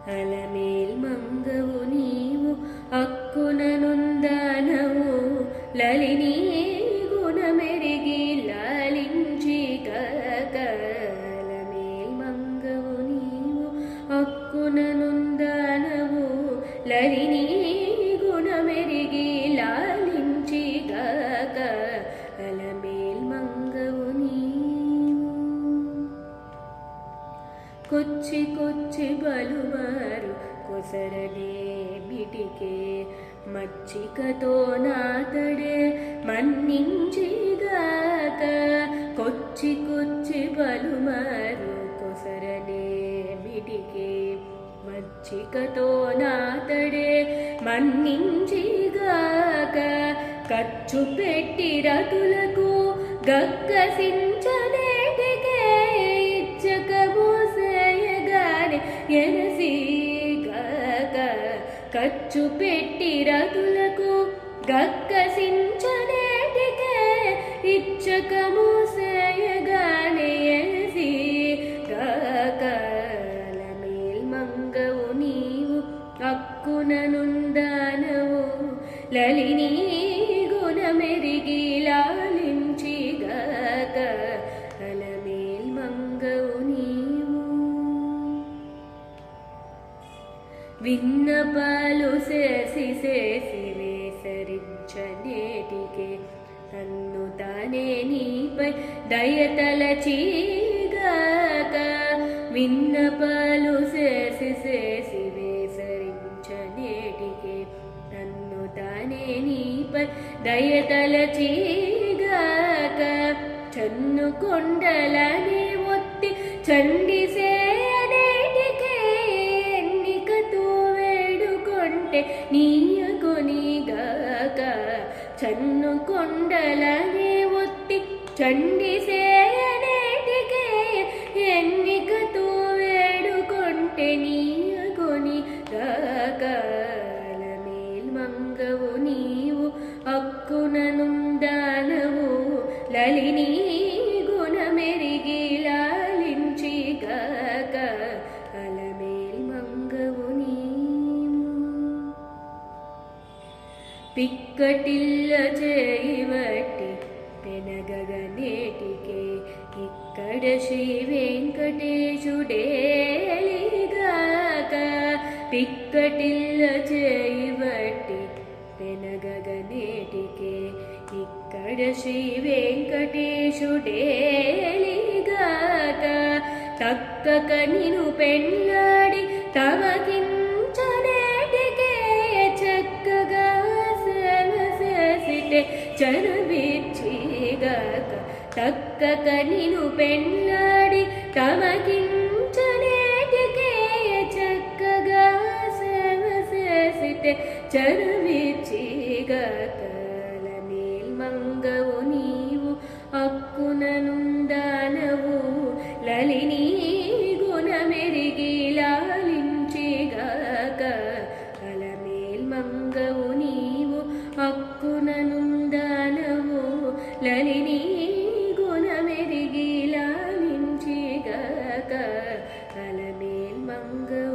ಅಲಮೇಲ್ ಮಂಗವು ನೀವು ಅಕ್ಕುನನುಂದಾನವು ಲಲಿನಿ ಗುಣ ಮೆರಿಗಿ ಲಾಲಿಂಚಿ ಅಲಮೇಲ್ ಮಂಗವು ನೀವು ಅಕ್ಕುನನುಂದಾನವು ಲಲಿನಿ ಗುಣ ಮೆರಿಗಿ ಲಾಲಿಂಚಿ ಅಲಮೇಲ್ ಮಂಗವು ನೀವು ಕೊಚ್ಚಿ ಕೊಚ್ಚಿ ಬಲುಮಾರು ಕೊಸರನೆ ಬಿಟಿಕೆ ಮಚ್ಚಿಕತೋ ನಾತಡೆ ಮನ್ನಿಂಚಿಗಾಕ ಕೊಚ್ಚಿ ಕೊಚ್ಚಿ ಬಲುಮಾರು ಕೊಸರನೆ ಬಿಟಿಕೆ ಮಚ್ಚಿಕತೋ ನಾತಡೆ మన్నించిగాక ఖర్చు పెట్టి రతులకు గక్కసించనేటికే ఇచ్చక మోసేయగానే ఎనసిగాక ఖర్చు పెట్టి రతులకు గక్కసించనేటికే ఇచ్చక మోసేయగానే ఎనసిగాక అలమేల్ మంగవు నీవు అక్కుననుందానవు లలిని గుణ మెరిగి లాలించిగాక అలమేల్ మంగవు నీవు విన్నపాలు చేసి చేసి వేసరించనేటికే తన్ను తానే నీపై దయతలచిగాక విన్నపాలు చేసి చేసి వేసరించనేటికే తన్ను తానే నీపై దయతలచిగాక చన్ను కొండలనే ఒత్తి చండిసేనేటికే ఎన్నికతో వేడుకొంటే నీయకొనిగాక చన్ను కొండలనే ఒత్తి చండిసేనేటికే ఎన్నికతో వేడుకొంటే నీయకొనిగాక అలమేల్ మంగవు నీవు అక్కుననుందానవు లలిని గుణ మెరిగి లాలించిగాక అలమేల్ మంగవు నీవు పిక్కటిల్ల చేయవట్టి పెనగగనేటికే ఇక్కడ శ్రీ వెంకటేశుడేలిగాక పిక్కటిల్ల చేయవట్టి పెనగగనేటికే ఇక్కడ శ్రీ వెంకటేశుడేలిగాక తక్కక నిను పెళ్ళాడి తమకించనేటికే చక్కగా సేవ చేసిటే చరవిచ్చిగాక తక్కక నిను పెళ్ళాడి తమకించనేటికే చక్కగా సేవ చేసిటే చరవిచ్చిగాక అలమేల్ మంగవు నీవు అక్కుననుందానవు లలిని గుణ మెరిగి లాలించిగాక అలమేల్ మంగవు నీవు అక్కుననుందానవు లలిని గుణ మెరిగి లాలించిగాక అలమేల్ మంగవు